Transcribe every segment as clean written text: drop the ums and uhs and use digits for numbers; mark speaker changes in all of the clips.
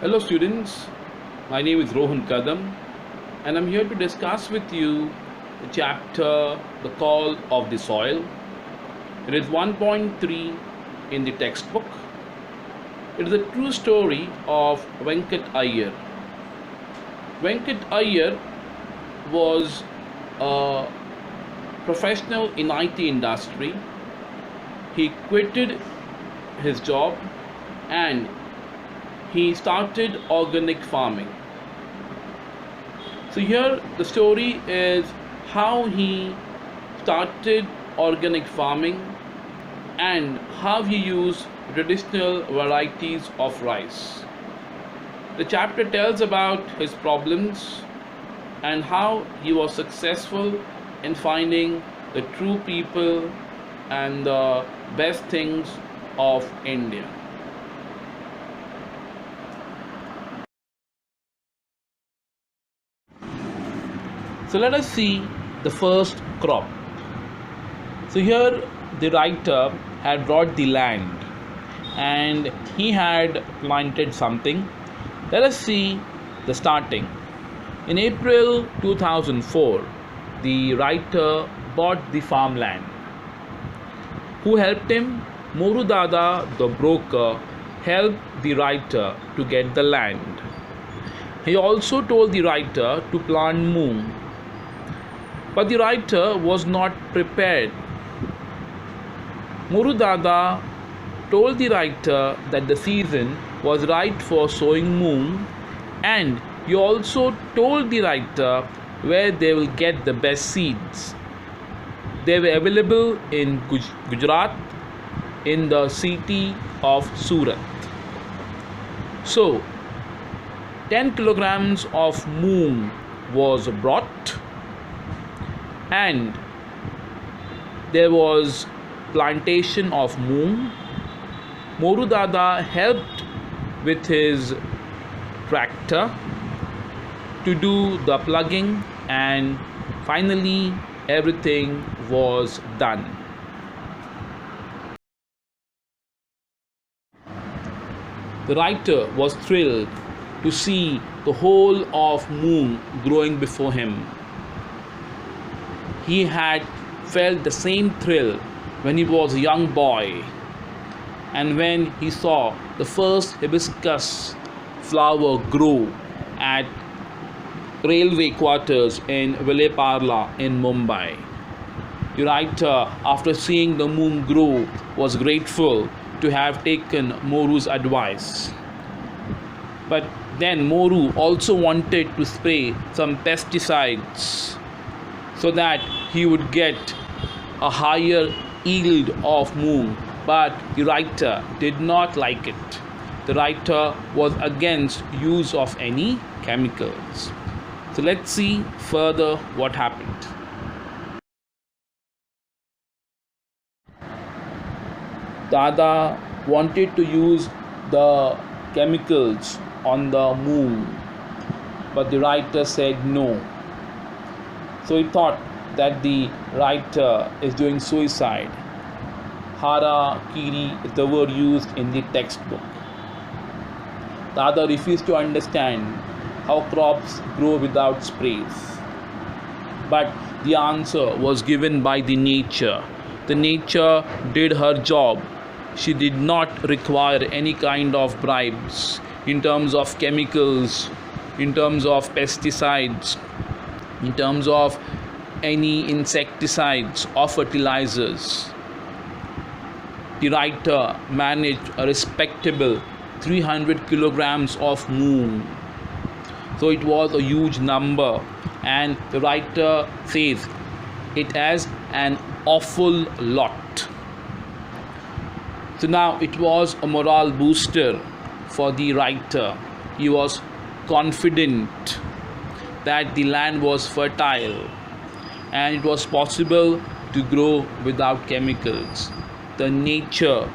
Speaker 1: Hello students, my name is Rohan Kadam and I'm here to discuss with you the chapter The Call of the Soil. It is 1.3 in the textbook. It is a true story of Venkat Iyer. Venkat Iyer was a professional in IT industry. He quitted his job and he started organic farming. So here the story is how he started organic farming and how he used traditional varieties of rice. The chapter tells about his problems and how he was successful in finding the true people and the best things of India. So let us see the first crop. So here the writer had brought the land and he had planted something. Let us see the starting. In April 2004, the writer bought the farmland. Who helped him? Moru Dada, the broker, helped the writer to get the land. He also told the writer to plant moong. But the writer was not prepared. Moru Dada told the writer that the season was right for sowing moong, and he also told the writer where they will get the best seeds. They were available in Gujarat, in the city of Surat. So 10 kilograms of moong was brought, and there was plantation of moong. Moru Dada helped with his tractor to do the plugging, and finally everything was done. The writer was thrilled to see the whole of moong growing before him. He had felt the same thrill when he was a young boy and when he saw the first hibiscus flower grow at railway quarters in Vileparla in Mumbai. The writer, after seeing the moong grow, was grateful to have taken Moru's advice. But then Moru also wanted to spray some pesticides so that he would get a higher yield of moong, but the writer did not like it. The writer was against use of any chemicals. So let's see further what happened. Dada wanted to use the chemicals on the moong, but the writer said no. So he thought that the writer is doing suicide. Hara Kiri is the word used in the textbook. Dada refused to understand how crops grow without sprays. But the answer was given by the nature. The nature did her job. She did not require any kind of bribes in terms of chemicals, in terms of pesticides, in terms of any insecticides or fertilizers. The writer managed a respectable 300 kilograms of moong. So it was a huge number, and the writer says it has an awful lot. So now it was a morale booster for the writer. He was confident that the land was fertile and it was possible to grow without chemicals. The nature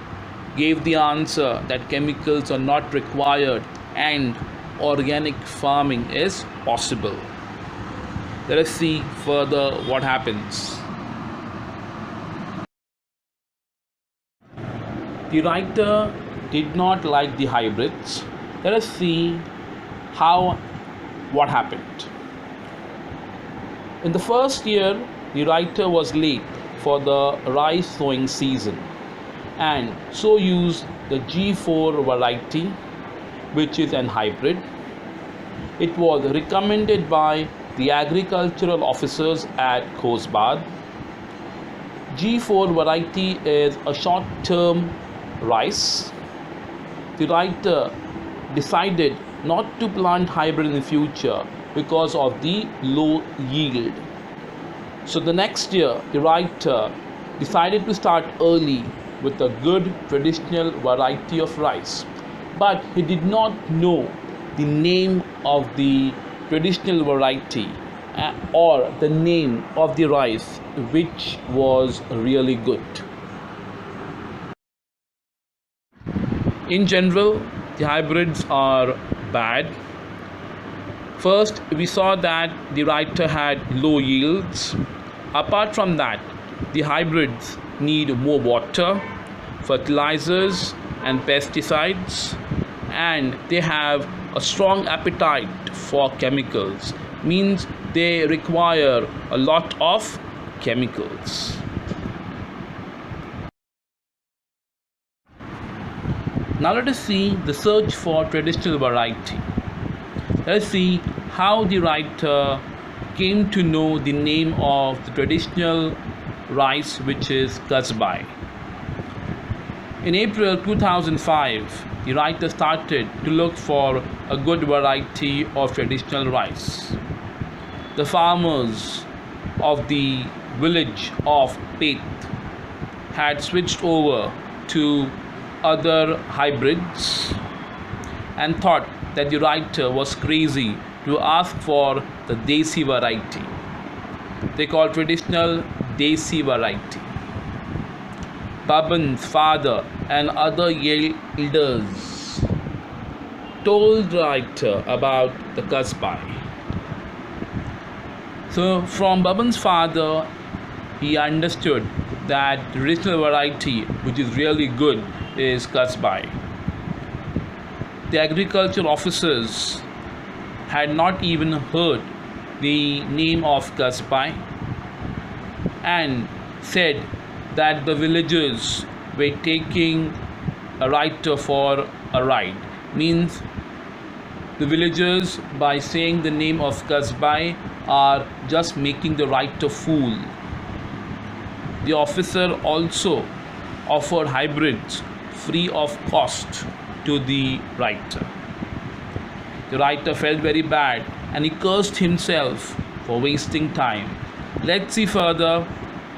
Speaker 1: gave the answer that chemicals are not required and organic farming is possible. Let us see further what happens. The writer did not like the hybrids Let us see how what happened. In the first year, the writer was late for the rice sowing season and so used the G4 variety, which is an hybrid. It was recommended by the agricultural officers at Kasbai. G4 variety is a short-term rice. The writer decided not to plant hybrid in the future because of the low yield. So the next year, the writer decided to start early with a good traditional variety of rice. But he did not know the name of the traditional variety or the name of the rice which was really good. In general, the hybrids are bad. First, we saw that the writer had low yields. Apart from that, the hybrids need more water, fertilizers, and pesticides, and they have a strong appetite for chemicals, means they require a lot of chemicals. Now let us see the search for traditional variety. Let's see how the writer came to know the name of the traditional rice, which is Kasbai. In April 2005, the writer started to look for a good variety of traditional rice. The farmers of the village of Peth had switched over to other hybrids and thought that the writer was crazy to ask for the Desi variety. They call traditional Desi variety. Baban's father and other elders told the writer about the Kasbai. So from Baban's father, he understood that the traditional variety, which is really good, is Kasbai. The agricultural officers had not even heard the name of Kasbai and said that the villagers were taking a writer for a ride. Means the villagers, by saying the name of Kasbai, are just making the writer fool. The officer also offered hybrids free of cost to the writer. The writer felt very bad and he cursed himself for wasting time. Let's see further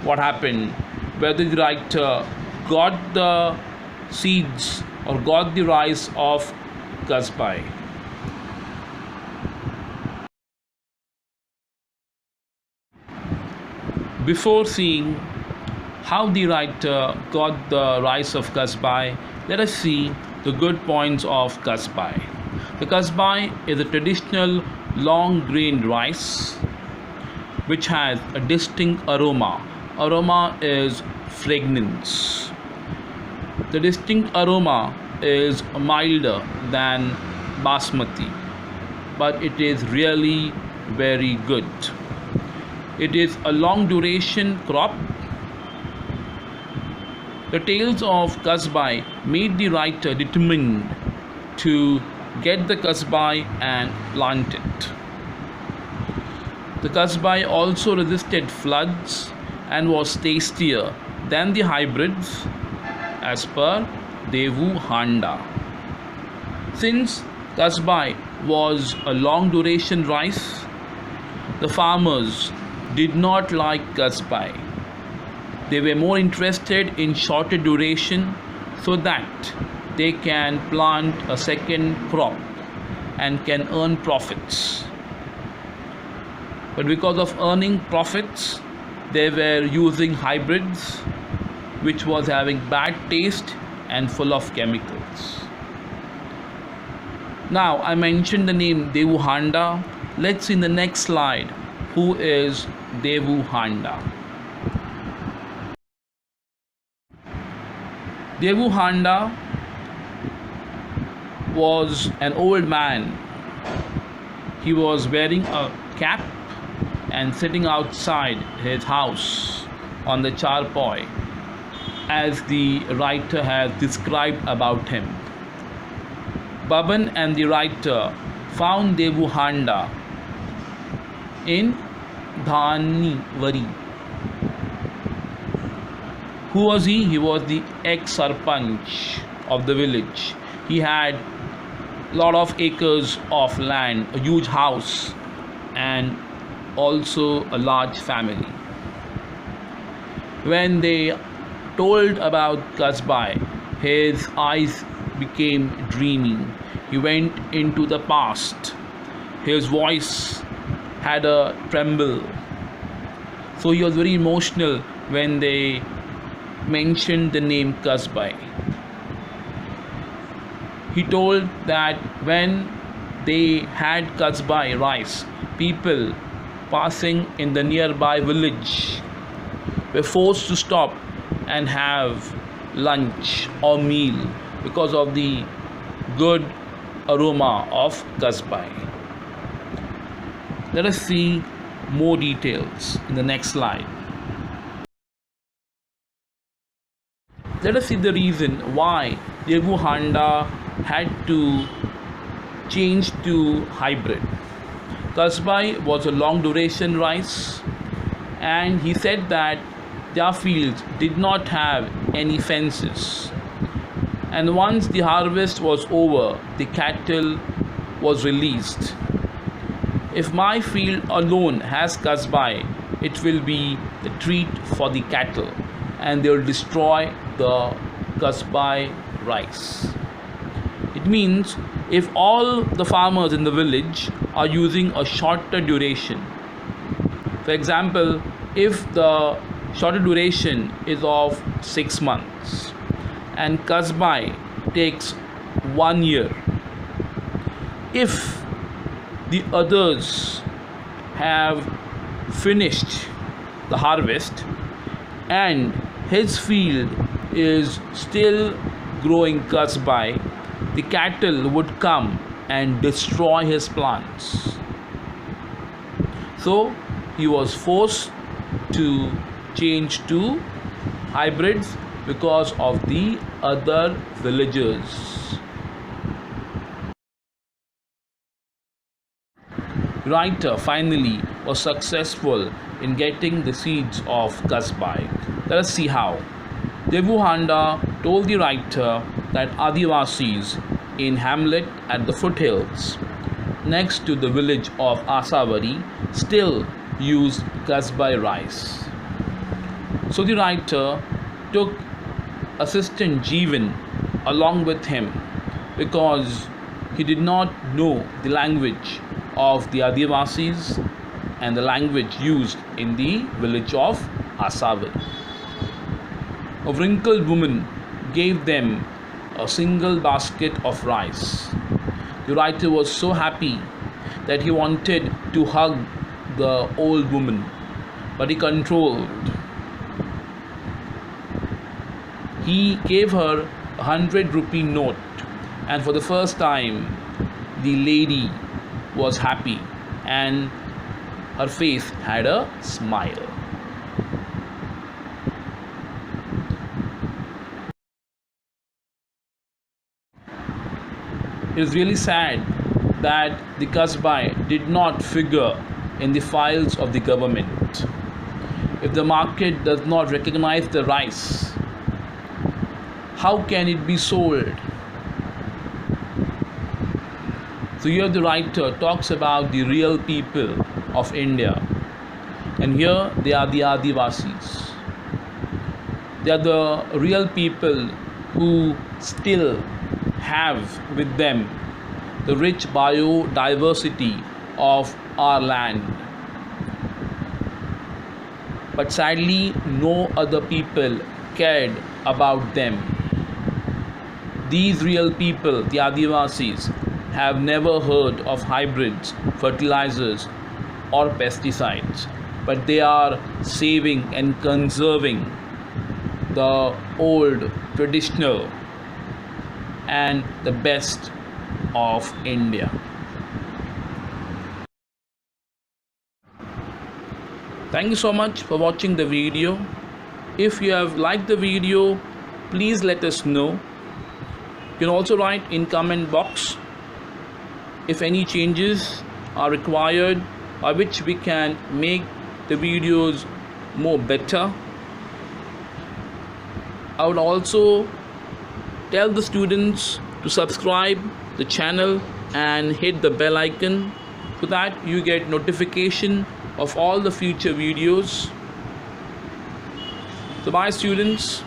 Speaker 1: what happened, whether the writer got the seeds or got the rice of Kasbai. Before seeing how the writer got the rice of Kasbai, let us see the good points of Kasbai. The Kasbai is a traditional long-grained rice which has a distinct aroma. Aroma is fragrance. The distinct aroma is milder than basmati, but it is really very good. It is a long duration crop. The tales of Kasbai made the writer determined to get the Kasbai and plant it. The Kasbai also resisted floods and was tastier than the hybrids as per Devu Handa. Since Kasbai was a long duration rice, the farmers did not like Kasbai. They were more interested in shorter duration so that they can plant a second crop and can earn profits. But because of earning profits, they were using hybrids which was having bad taste and full of chemicals. Now I mentioned the name Devu Handa. Let's see in the next slide who is Devu Handa. Devu Handa was an old man. He was wearing a cap and sitting outside his house on the charpoy, as the writer has described about him. Baban and the writer found Devu Handa in Dhanivari. Who was he? He was the ex-sarpanch of the village. He had a lot of acres of land, a huge house, and also a large family. When they told about Kasbai, his eyes became dreamy. He went into the past. His voice had a tremble. So he was very emotional when they mentioned the name Kasbai. He told that when they had Kasbai rice, people passing in the nearby village were forced to stop and have lunch or meal because of the good aroma of Kasbai. Let us see more details in the next slide. Let us see the reason why Devu Handa had to change to hybrid. Kasbai was a long duration rice, and he said that their fields did not have any fences. And once the harvest was over, the cattle was released. If my field alone has Kasbai, it will be the treat for the cattle, and they will destroy the Kasbai rice. It means if all the farmers in the village are using a shorter duration, for example, if the shorter duration is of 6 months and Kasbai takes 1 year, if the others have finished the harvest and his field is still growing Kasbai, the cattle would come and destroy his plants. So he was forced to change to hybrids because of the other villagers. Writer finally was successful in getting the seeds of Kasbai. Let us see how. Devu Handa told the writer that Adivasis in hamlet at the foothills next to the village of Asavari still used Kasbai rice. So the writer took assistant Jeevan along with him because he did not know the language of the Adivasis and the language used in the village of Asavari. A wrinkled woman gave them a single basket of rice. The writer was so happy that he wanted to hug the old woman, but he controlled. He gave her a 100-rupee note, and for the first time, the lady was happy and her face had a smile. It is really sad that the Kasbai did not figure in the files of the government. If the market does not recognize the rice, how can it be sold? So here the writer talks about the real people of India, and here they are the Adivasis. They are the real people who still have with them the rich biodiversity of our land. But sadly, no other people cared about them. These real people, the Adivasis, have never heard of hybrids, fertilizers, or pesticides, but they are saving and conserving the old, traditional, and the best of India. Thank you so much for watching the video. If you have liked the video, please let us know. You can also write in comment box if any changes are required or which we can make the videos more better. I would also tell the students to subscribe the channel and hit the bell icon so that you get notification of all the future videos. So bye students.